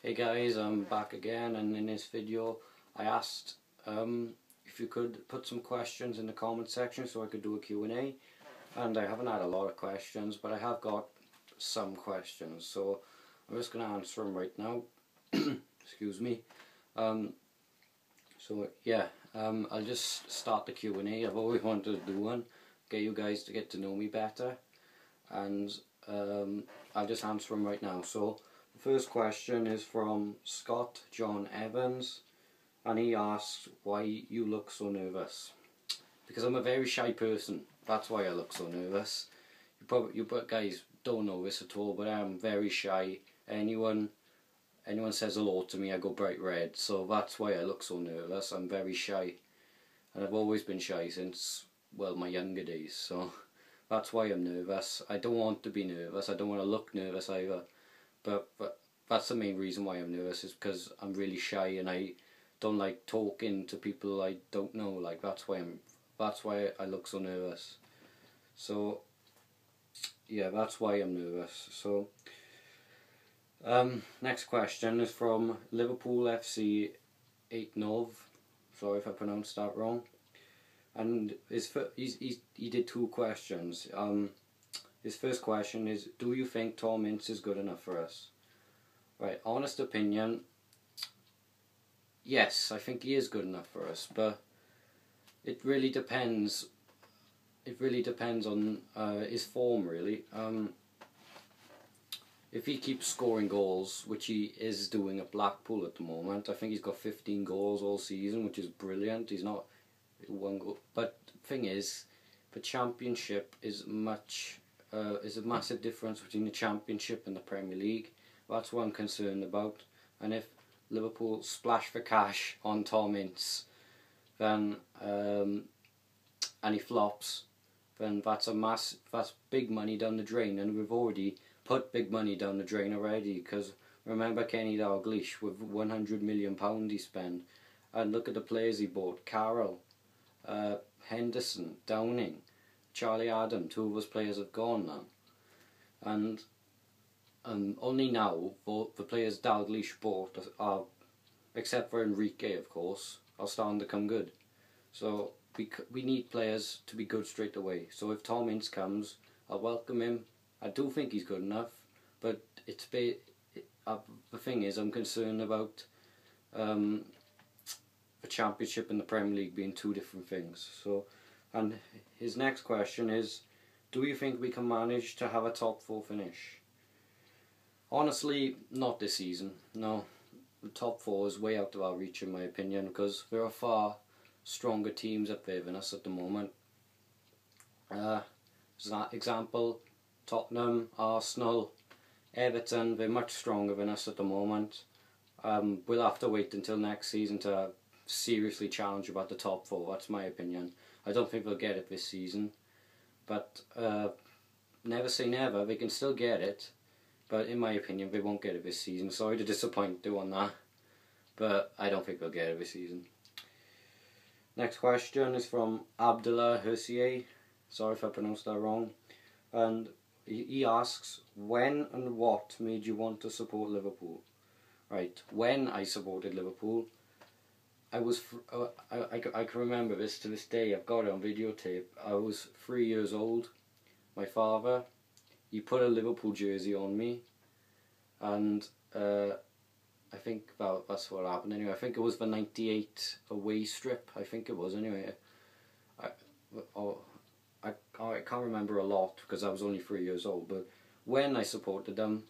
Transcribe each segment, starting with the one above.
Hey guys, I'm back again, and in this video I asked if you could put some questions in the comment section so I could do a Q&A, and I haven't had a lot of questions, but I have got some questions, so I'm just going to answer them right now. Excuse me. I'll just start the Q&A. I've always wanted to do one, get you guys to get to know me better, and I'll just answer them right now. So the first question is from Scott John Evans, and he asks why you look so nervous. Because I'm a very shy person. That's why I look so nervous. You guys don't know this at all, but I am very shy. Anyone says hello to me, I go bright red. So that's why I look so nervous. I'm very shy, and I've always been shy since, well, my younger days. So that's why I'm nervous. I don't want to be nervous. I don't want to look nervous either. But that's the main reason why I'm nervous, is because I'm really shy and I don't like talking to people I don't know. Like that's why I look so nervous. So yeah, that's why I'm nervous. So next question is from Liverpool FC 89. Sorry if I pronounced that wrong. And he did two questions. His first question is, do you think Tom Ince is good enough for us? Right, honest opinion, yes, I think he is good enough for us, but it really depends. It really depends on his form, really. If he keeps scoring goals, which he is doing at Blackpool at the moment, I think he's got 15 goals all season, which is brilliant. He's not one goal, but the thing is, the Championship is is a massive difference between the Championship and the Premier League. That's what I'm concerned about. And if Liverpool splash for cash on Tom Ince, then and he flops, then that's big money down the drain, and we've already put big money down the drain already. Because remember Kenny Dalglish with £100 million he spent, and look at the players he bought: Carroll, Henderson, Downing, Charlie Adam. Two of those players have gone now, and only now the players Dalglish bought are, except for Enrique of course, are starting to come good. So we need players to be good straight away. So if Tom Ince comes, I'll welcome him. I do think he's good enough, but the thing is, I'm concerned about the Championship and the Premier League being two different things. So, and his next question is, do you think we can manage to have a top 4 finish? Honestly, not this season. No, the top 4 is way out of our reach in my opinion, because there are far stronger teams up there than us at the moment. As an example, Tottenham, Arsenal, Everton, they're much stronger than us at the moment. We'll have to wait until next season to seriously challenge about the top 4. That's my opinion. I don't think they'll get it this season, but never say never. They can still get it, but in my opinion they won't get it this season. Sorry to disappoint you on that, but I don't think they'll get it this season. Next question is from Abdullah Hussier. Sorry if I pronounced that wrong. And he asks, when and what made you want to support Liverpool? Right, when I supported Liverpool, I can remember this to this day. I've got it on videotape. I was 3 years old. My father, he put a Liverpool jersey on me, and I think that's what happened anyway. I think it was the 98 away strip. I think it was anyway. I can't remember a lot because I was only 3 years old, but when I supported them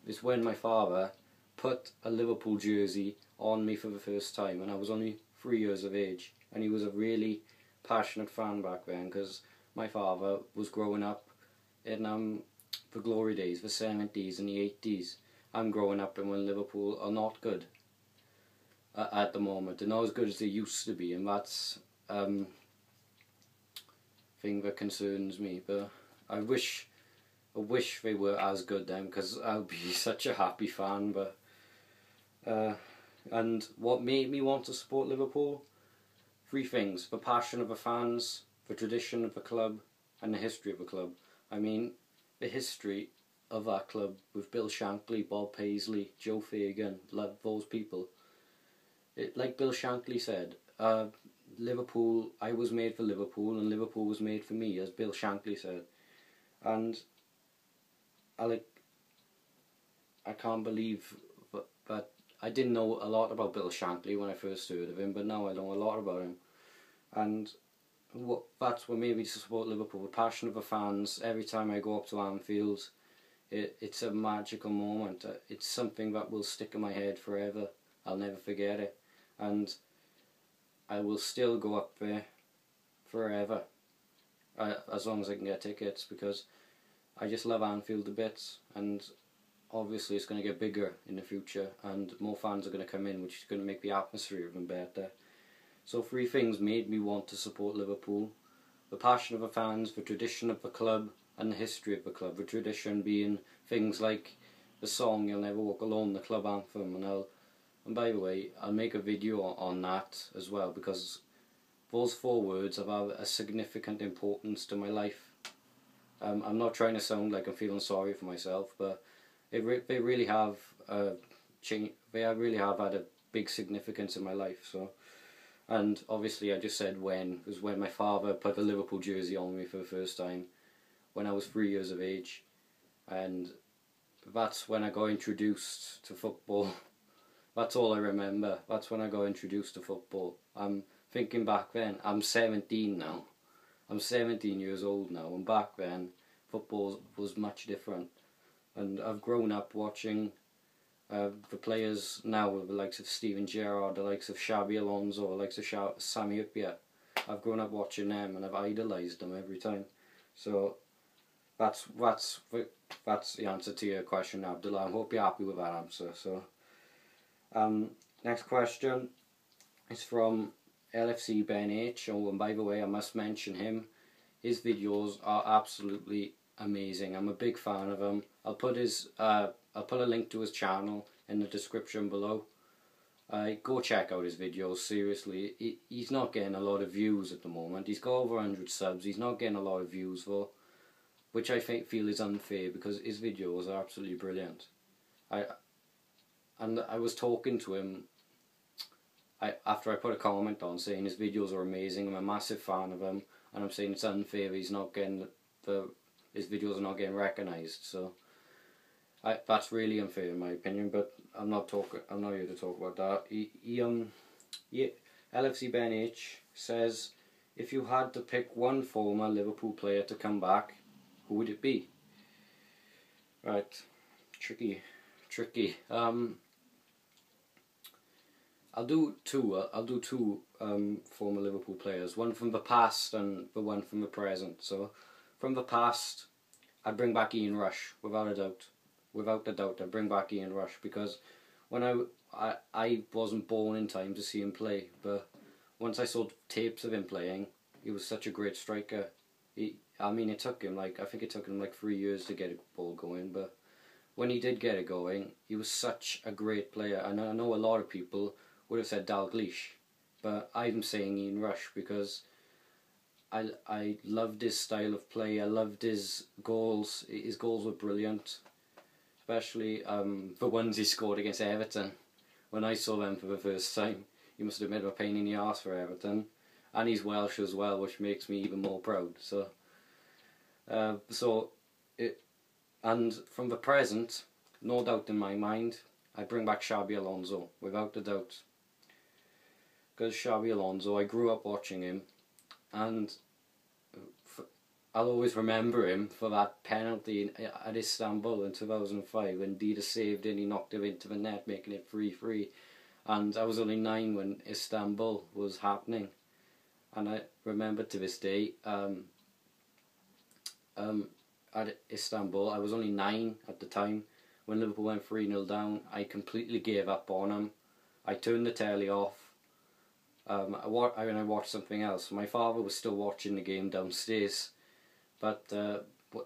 is when my father put a Liverpool jersey on me for the first time, and I was only 3 years of age, and he was a really passionate fan back then, because my father was growing up in the glory days, the 70s and the 80s. I'm growing up in when Liverpool are not good at the moment. They're not as good as they used to be, and that's thing that concerns me. But I wish they were as good then, because I'll be such a happy fan. But and what made me want to support Liverpool? 3 things: the passion of the fans, the tradition of the club, and the history of the club. I mean, the history of that club with Bill Shankly, Bob Paisley, Joe Fagan, those people. Like Bill Shankly said, Liverpool, I was made for Liverpool and Liverpool was made for me, as Bill Shankly said. And I can't believe but I didn't know a lot about Bill Shankly when I first heard of him, but now I know a lot about him. And that's what made me to support Liverpool. The passion of the fans. Every time I go up to Anfield, it's a magical moment. It's something that will stick in my head forever. I'll never forget it. And I will still go up there forever, as long as I can get tickets, because I just love Anfield a bit, and obviously it's going to get bigger in the future and more fans are going to come in, which is going to make the atmosphere even better. So 3 things made me want to support Liverpool: the passion of the fans, the tradition of the club, and the history of the club. The tradition being things like the song "You'll Never Walk Alone," the club anthem, and by the way, I'll make a video on that as well, because those 4 words have a significant importance to my life. I'm not trying to sound like I'm feeling sorry for myself, but they really have they really have had a big significance in my life. So, and obviously I just said when, it was when my father put a Liverpool jersey on me for the first time when I was 3 years of age, and that's when I got introduced to football. That's all I remember. That's when I got introduced to football. I'm thinking back then, I'm 17 now. I'm 17 years old now, and back then football was much different. And I've grown up watching the players now, the likes of Steven Gerrard, the likes of Xabi Alonso, the likes of Sami Hyypiä. I've grown up watching them and I've idolised them every time. So that's the answer to your question, Abdullah. I hope you're happy with that answer. So next question is from LFC Ben H. Oh, and by the way, I must mention him. His videos are absolutely amazing. I'm a big fan of him. I'll put a link to his channel in the description below. Go check out his videos, seriously. He's not getting a lot of views at the moment. He's got over 100 subs. He's not getting a lot of views though, which I feel is unfair, because his videos are absolutely brilliant. I was talking to him after I put a comment on saying his videos are amazing. I'm a massive fan of him, and I'm saying it's unfair he's not getting his videos are not getting recognised. So that's really unfair in my opinion. But I'm not here to talk about that. LFC Ben H says, if you had to pick one former Liverpool player to come back, who would it be? Right, tricky. I'll do two former Liverpool players, one from the past and the one from the present. So, from the past, I'd bring back Ian Rush, without a doubt. Without a doubt, I'd bring back Ian Rush, because when I wasn't born in time to see him play, but once I saw tapes of him playing, he was such a great striker. I think it took him like 3 years to get a ball going, but when he did get it going, he was such a great player. And I know a lot of people would have said Dalglish, but I'm saying Ian Rush, because I loved his style of play. I loved his goals. His goals were brilliant, especially the ones he scored against Everton. When I saw them for the first time, he must have been a pain in the arse for Everton, and he's Welsh as well, which makes me even more proud. So, and from the present, no doubt in my mind, I bring back Xabi Alonso, without a doubt. Because Xabi Alonso, I grew up watching him, and I'll always remember him for that penalty at Istanbul in 2005 when Dida saved it and he knocked it into the net, making it 3-3. And I was only 9 when Istanbul was happening, and I remember to this day, at Istanbul, I was only 9 at the time, when Liverpool went 3-0 down. I completely gave up on him. I turned the telly off. I watched something else. My father was still watching the game downstairs, but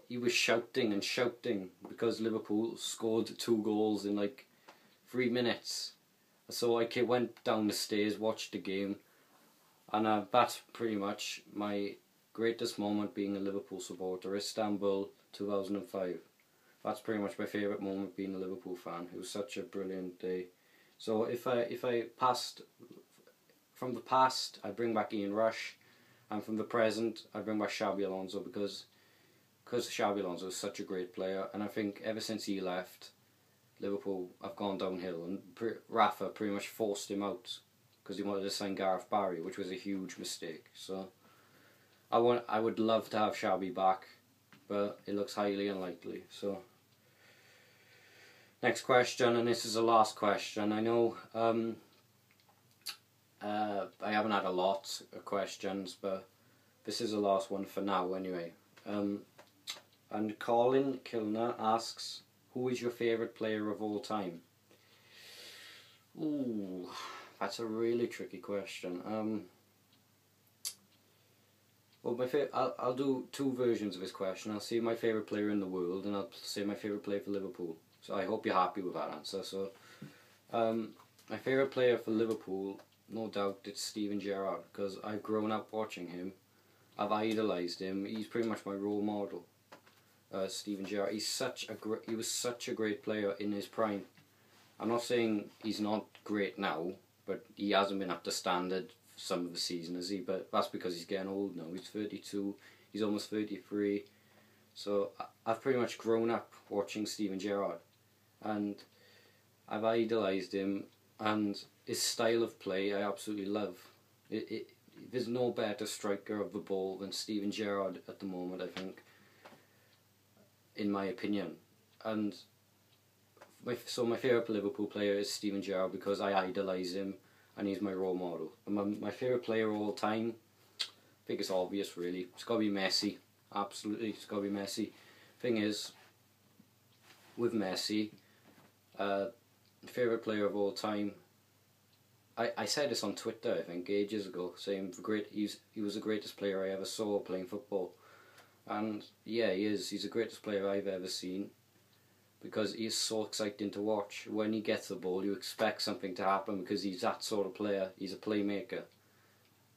he was shouting and shouting because Liverpool scored 2 goals in like 3 minutes. So I went down the stairs, watched the game, and that's pretty much my greatest moment being a Liverpool supporter. Istanbul 2005. that's pretty much my favourite moment being a Liverpool fan. It was such a brilliant day. So if I passed from the past, I bring back Ian Rush, and from the present, I bring back Xabi Alonso because Xabi Alonso is such a great player, and I think ever since he left, Liverpool have gone downhill, and Rafa pretty much forced him out because he wanted to sign Gareth Barry, which was a huge mistake. So I would love to have Xabi back, but it looks highly unlikely. So next question, and this is the last question. I know I haven't had a lot of questions, but this is the last one for now anyway. And Colin Kilner asks, who is your favourite player of all time? Ooh, that's a really tricky question. Well, I'll do two versions of this question. I'll say my favourite player in the world, and I'll say my favourite player for Liverpool. So I hope you're happy with that answer. So, my favourite player for Liverpool, no doubt, it's Steven Gerrard, because I've grown up watching him. I've idolised him. He's pretty much my role model. Steven Gerrard. He was such a great player in his prime. I'm not saying he's not great now, but he hasn't been up to standard for some of the season, has he? But that's because he's getting old now. He's 32. He's almost 33. So I've pretty much grown up watching Steven Gerrard, and I've idolised him, and his style of play I absolutely love. There's no better striker of the ball than Steven Gerrard at the moment, I think, in my opinion. And so my favourite Liverpool player is Steven Gerrard because I idolise him and he's my role model. And my favourite player of all time, I think it's obvious really, it's got to be Messi. Absolutely, it's got to be Messi. Thing is, with Messi, favourite player of all time, I said this on Twitter I think ages ago, saying he was the greatest player I ever saw playing football. And yeah, he is. He's the greatest player I've ever seen, because he is so exciting to watch. When he gets the ball, you expect something to happen because he's that sort of player. He's a playmaker.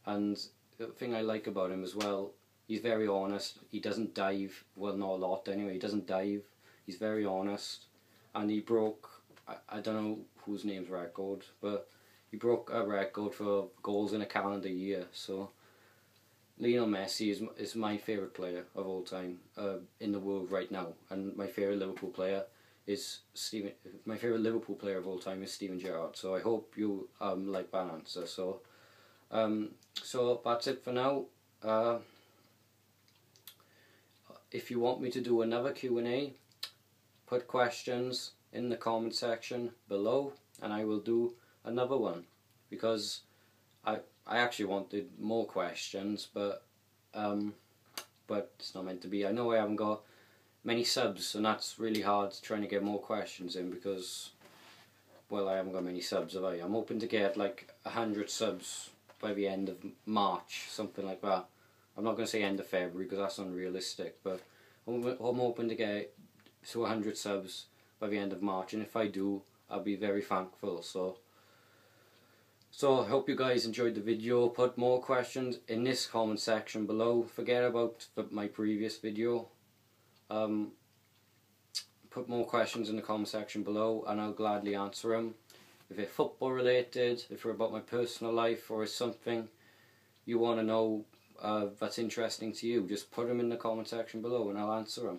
And the thing I like about him as well, he's very honest. He doesn't dive. Well, not a lot anyway. He doesn't dive. He's very honest. And he broke, I don't know whose name's record, but he broke a record for goals in a calendar year. So Lionel Messi is my favourite player of all time in the world right now, and my favourite Liverpool player of all time is Steven Gerrard. So I hope you like that answer. So so that's it for now. If you want me to do another Q&A, put questions in the comment section below, and I will do another one, because I actually wanted more questions, but it's not meant to be. I know I haven't got many subs, and that's really hard trying to get more questions in because, well, I haven't got many subs, have I? I'm hoping to get like 100 subs by the end of March, something like that. I'm not going to say end of February because that's unrealistic, but I'm hoping to get to 100 subs by the end of March, and if I do, I'll be very thankful. So I hope you guys enjoyed the video. Put more questions in this comment section below. Forget about my previous video. Put more questions in the comment section below and I'll gladly answer them. If they're football related, if they're about my personal life, or is something you want to know that's interesting to you, just put them in the comment section below and I'll answer them.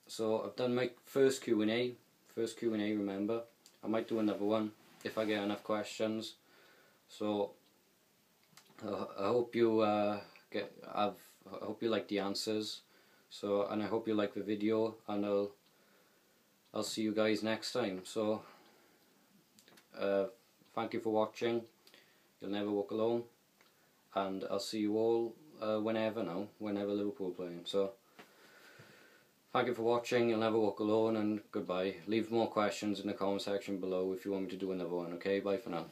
So I've done my first Q&A. Remember, I might do another one if I get enough questions. So I hope you I hope you like the answers. So, and I hope you like the video, and I'll see you guys next time. So thank you for watching. You'll never walk alone, and I'll see you all whenever Liverpool are playing. So thank you for watching. You'll never walk alone, and goodbye. Leave more questions in the comment section below if you want me to do another one. Okay, bye for now.